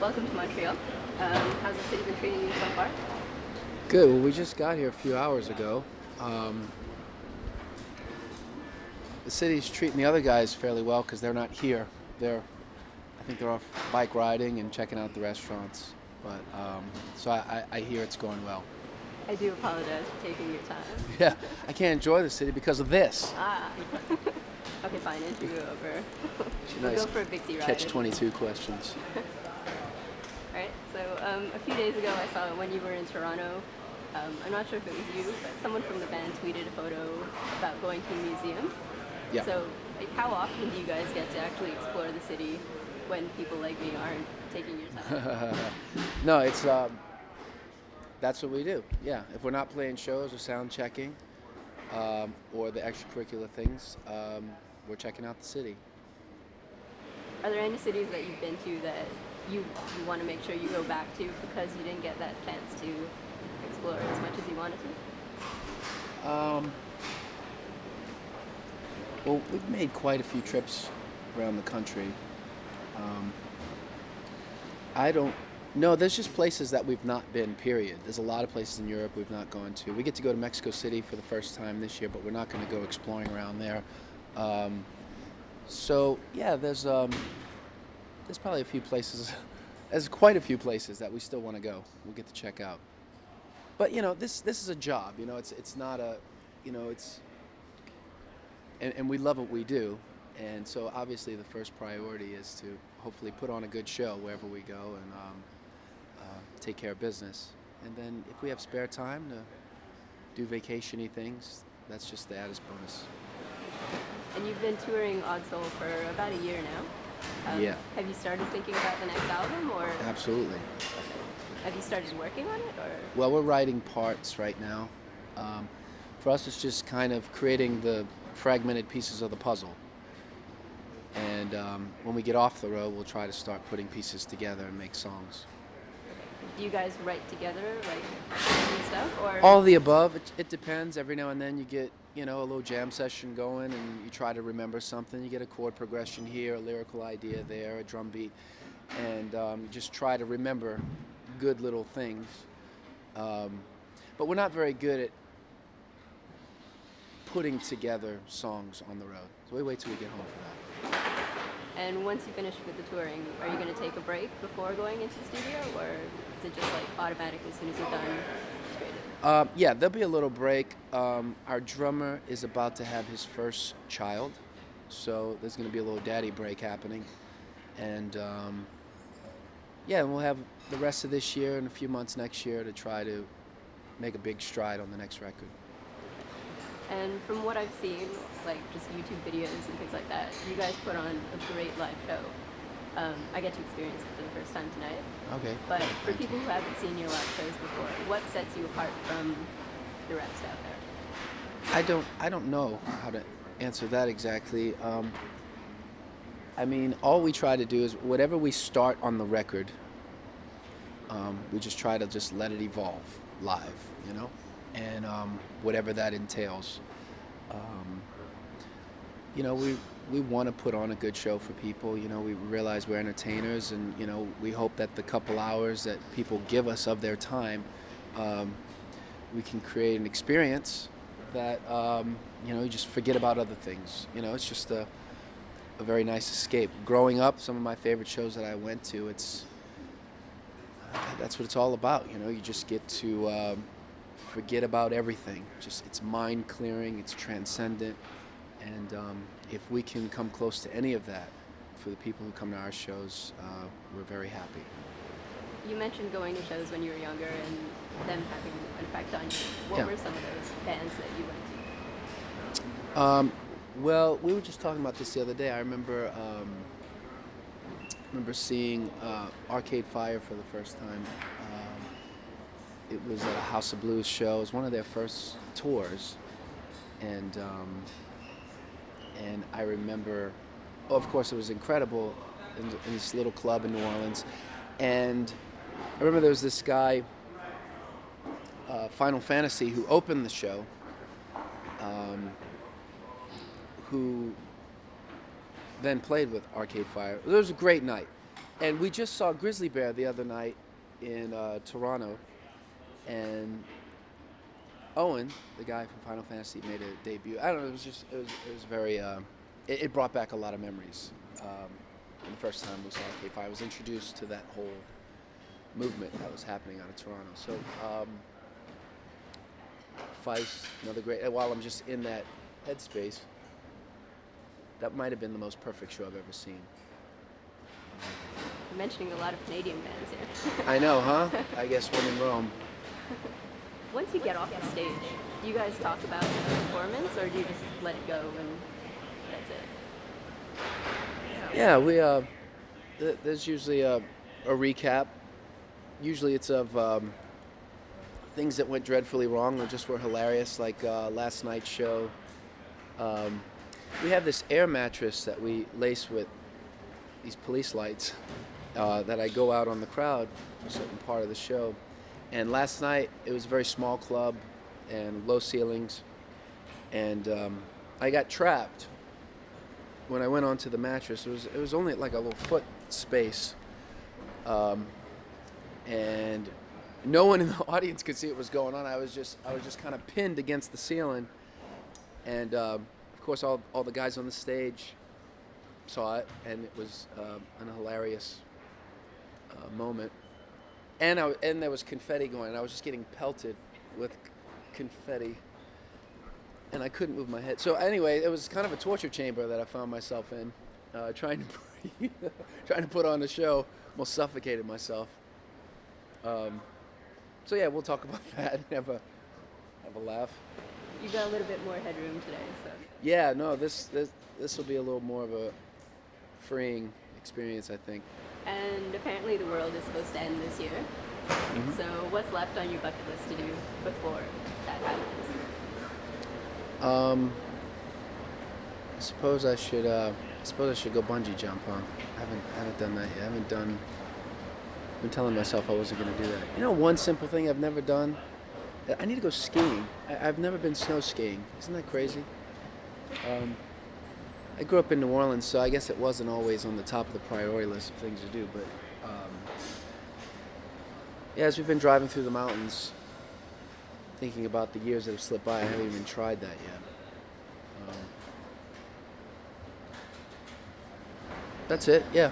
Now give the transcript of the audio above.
welcome to Montreal. How's the city been treating you so far? Good. Well, we just got here a few hours ago. Um, the city's treating the other guys fairly well because they're not here. I think they're off bike riding and checking out the restaurants. But so I hear it's going well. I do apologize for taking your time. Yeah, I can't enjoy the city because of this. Ah. Okay, fine. Interview over. We'll Nice go for a Bixie ride. catch-22 questions. All right. So a few days ago, I saw when you were in Toronto. I'm not sure if it was you, but someone from the band tweeted a photo about going to a museum. Yeah. So, like, how often do you guys get to actually explore the city when people like me aren't taking your time? No, it's that's what we do. Yeah, if we're not playing shows or sound checking or the extracurricular things, we're checking out the city. Are there any cities that you've been to that you want to make sure you go back to because you didn't get that chance to explore as much as you wanted to? Well, we've made quite a few trips around the country. I don't. No, there's just places that we've not been, period. There's a lot of places in Europe we've not gone to. We get to go to Mexico City for the first time this year, but we're not going to go exploring around there. So, yeah, there's probably a few places, there's quite a few places that we still want to go. We'll get to check out. But, this is a job, it's not a, it's, and we love what we do. And so obviously the first priority is to hopefully put on a good show wherever we go and take care of business. And then if we have spare time to do vacation-y things, that's just the added bonus. And you've been touring Odd Soul for about a year now. Yeah. Have you started thinking about the next album, or Absolutely. have you started working on it, or? Well, we're writing parts right now. For us, it's just kind of creating the fragmented pieces of the puzzle. And when we get off the road, we'll try to start putting pieces together and make songs. Do you guys write together, like new stuff, or? All of the above. It depends. Every now and then you get, a little jam session going and you try to remember something. You get a chord progression here, a lyrical idea there, a drum beat. And you just try to remember good little things. But we're not very good at putting together songs on the road. So we wait till we get home for that. And once you finish with the touring, are you going to take a break before going into the studio, or is it just like automatic as soon as you're done, straight in? Yeah, there'll be a little break. Our drummer is about to have his first child, so there's going to be a little daddy break happening. And yeah, we'll have the rest of this year and a few months next year to try to make a big stride on the next record. And from what I've seen, like just YouTube videos and things like that, you guys put on a great live show. I get to experience it for the first time tonight. Okay. But for people who haven't seen your live shows before, what sets you apart from the rest out there? I don't know how to answer that exactly. I mean, all we try to do is whatever we start on the record, we just try to just let it evolve live, and whatever that entails. We want to put on a good show for people. We realize we're entertainers, and we hope that the couple hours that people give us of their time, we can create an experience that you just forget about other things. It's just a very nice escape. Growing up, some of my favorite shows that I went to, that's what it's all about. You just get to forget about everything. It's mind clearing, it's transcendent, and if we can come close to any of that for the people who come to our shows, we're very happy. You mentioned going to shows when you were younger and them having an effect on you. What were some of those bands that you went to? Well, we were just talking about this the other day. I remember seeing Arcade Fire for the first time. It was at a House of Blues show. It was one of their first tours, and I remember, of course, it was incredible in this little club in New Orleans. And I remember there was this guy, Final Fantasy, who opened the show, who then played with Arcade Fire. It was a great night. And we just saw Grizzly Bear the other night in Toronto, and Owen, the guy from Final Fantasy, made a debut. I don't know. It was very. It brought back a lot of memories. The first time we saw K5, I was introduced to that whole movement that was happening out of Toronto. So, Feist, another great. While I'm just in that headspace, that might have been the most perfect show I've ever seen. You're mentioning a lot of Canadian bands here. I know, huh? I guess when in Rome. Once you get off the stage, do you guys talk about the performance, or do you just let it go and that's it? Yeah, we there's usually a recap. Usually it's of things that went dreadfully wrong or just were hilarious, like last night's show. We have this air mattress that we lace with these police lights that I go out on the crowd for a certain part of the show. And last night it was a very small club and low ceilings, and I got trapped when I went onto the mattress. It was only like a little foot space, and no one in the audience could see what was going on. I was just kind of pinned against the ceiling, and of course all the guys on the stage saw it, and it was an hilarious moment. And there was confetti going, and I was just getting pelted with confetti, and I couldn't move my head. So anyway, it was kind of a torture chamber that I found myself in, trying to breathe, trying to put on a show. Almost suffocated myself. So yeah, we'll talk about that and have a laugh. You got a little bit more headroom today, so. Yeah, no, this will be a little more of a freeing experience, I think. And apparently the world is supposed to end this year. Mm-hmm. So what's left on your bucket list to do before that happens? I suppose I should go bungee jump, huh? I haven't done that yet. I've been telling myself I wasn't going to do that. You know, one simple thing I've never done. I need to go skiing. I've never been snow skiing. Isn't that crazy? I grew up in New Orleans, so I guess it wasn't always on the top of the priority list of things to do. But yeah, as we've been driving through the mountains, thinking about the years that have slipped by, I haven't even tried that yet. That's it. Yeah.